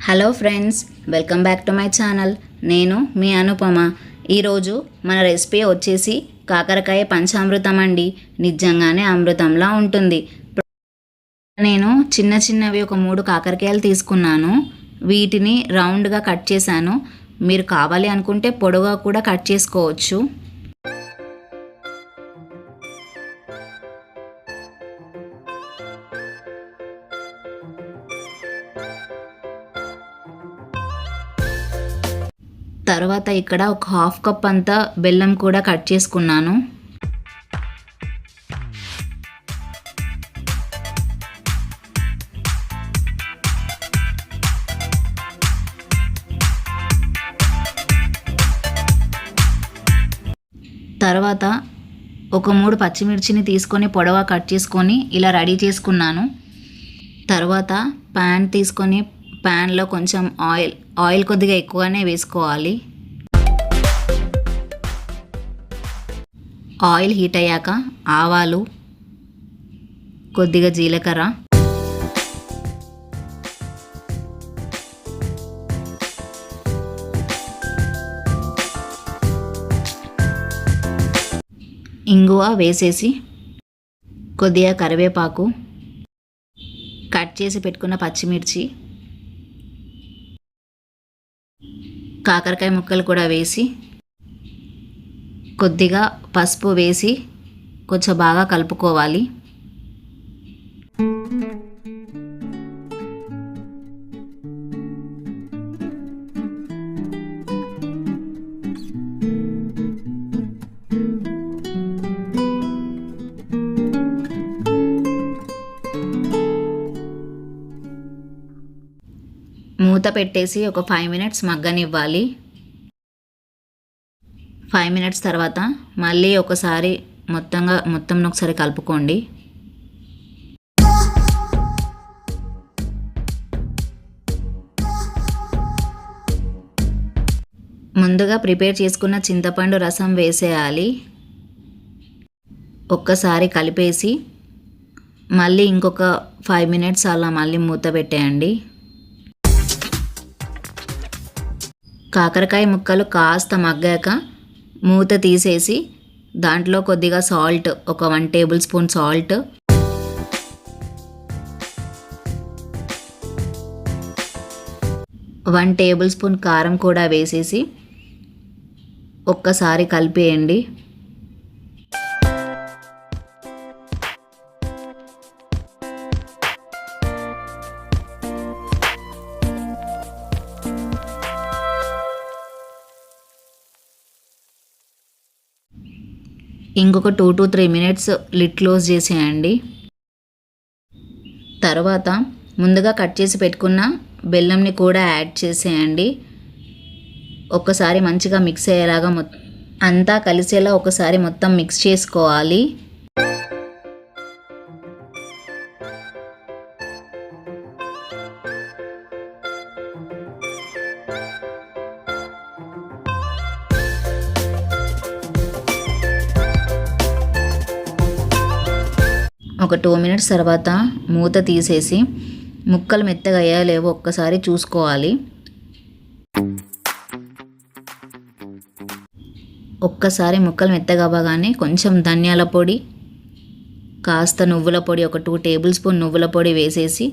Hello friends, welcome back to my channel. నేను మీ అనుపమ. ఈరోజు మన రెసిపీ వచ్చేసి కాకరకాయ పంచామృతం అండి. నిజంగానే అమృతంలా ఉంటుంది. నేను చిన్నవి ఒక 3 కాకరకాయలు తీసుకున్నాను. వీటిని రౌండ్గా కట్ చేశాను. మీరు కావాలి అనుకుంటే పొడవుగా కూడా కట్ చేసుకోవచ్చు. తర్వాత ఇక్కడ ఒక హాఫ్ కప్ అంతా బెల్లం కూడా కట్ చేసుకున్నాను. తర్వాత ఒక 3 పచ్చిమిర్చిని తీసుకొని పొడవుగా కట్ చేసుకొని ఇలా రెడీ చేసుకున్నాను. తర్వాత ప్యాన్ తీసుకొని ప్యాన్లో కొంచెం ఆయిల్ కొద్దిగా ఎక్కువనే వేసుకోవాలి. ఆయిల్ హీట్ అయ్యాక ఆవాలు, కొద్దిగా జీలకర్ర, ఇంగువ వేసేసి కొద్దిగా కరివేపాకు, కట్ చేసి పెట్టుకున్న పచ్చిమిర్చి, కాకరకాయ ముక్కలు కూడా వేసి కొద్దిగా పసుపు వేసి కొంచెం బాగా కలుపుకోవాలి. మూత పెట్టేసి ఒక 5 మినిట్స్ మగ్గనివ్వాలి. 5 మినిట్స్ తర్వాత మళ్ళీ ఒకసారి మొత్తం ఒకసారి కలుపుకోండి. ముందుగా ప్రిపేర్ చేసుకున్న చింతపండు రసం వేసేయాలి. ఒక్కసారి కలిపేసి మళ్ళీ ఇంకొక 5 మినిట్స్ అలా మళ్ళీ మూత పెట్టేయండి. కాకరకాయ ముక్కలు కాస్త మగ్గాక మూత తీసేసి దాంట్లో కొద్దిగా సాల్ట్, ఒక 1 table spoon salt, one table spoon కారం కూడా వేసేసి ఒక్కసారి కలిపేయండి. ఇంకొక 2 to 3 మినిట్స్ లిడ్ క్లోజ్ చేసేయండి. తర్వాత ముందుగా కట్ చేసి పెట్టుకున్న బెల్లంని కూడా యాడ్ చేసేయండి. ఒక్కసారి మంచిగా మిక్స్ అయ్యేలాగా అంతా కలిసేలా ఒకసారి మొత్తం మిక్స్ చేసుకోవాలి. ఒక 2 మినిట్స్ తర్వాత మూత తీసేసి ముక్కలు మెత్తగా అయ్యాయో లేవో ఒక్కసారి చూసుకోవాలి. ఒక్కసారి ముక్కలు మెత్తగా అవ్వగానే కొంచెం ధనియాల పొడి, కాస్త నువ్వుల పొడి, ఒక 2 టేబుల్ స్పూన్ నువ్వుల పొడి వేసేసి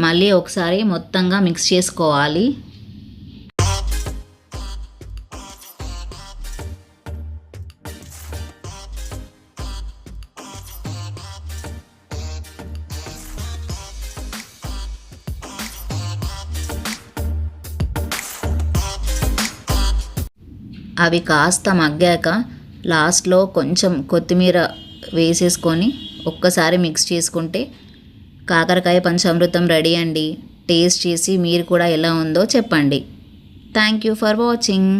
మళ్ళీ ఒకసారి మొత్తంగా మిక్స్ చేసుకోవాలి. అవి కాస్త మగ్గాక లాస్ట్లో కొంచెం కొత్తిమీర వేసేసుకొని ఒక్కసారి మిక్స్ చేసుకుంటే కాకరకాయ పంచామృతం రెడీ అండి. టేస్ట్ చేసి మీరు కూడా ఎలా ఉందో చెప్పండి. Thank you for watching.